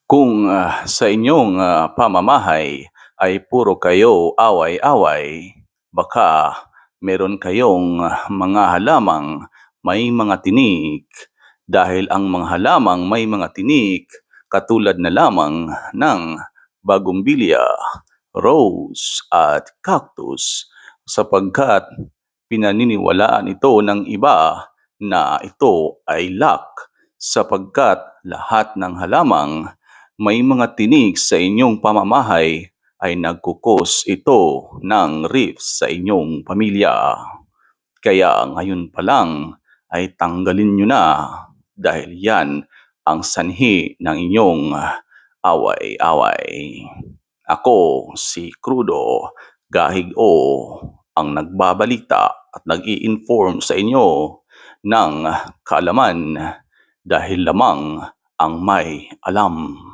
Kung sa inyong pamamahay ay puro kayo away-away, baka meron kayong mga halamang may mga tinik dahil ang mga halamang may mga tinik katulad na lamang ng bagumbilya, rose at cactus sapagkat pinaniniwalaan ito ng iba na ito ay luck sapagkat lahat ng halamang may mga tinik sa inyong pamamahay ay nagkukos ito ng rift sa inyong pamilya. Kaya ngayon pa lang ay tanggalin nyo na dahil yan ang sanhi ng inyong away-away. Ako si Crudo Gahig-o ang nagbabalita at nag-i-inform sa inyo ng kaalaman dahil lamang ang may alam.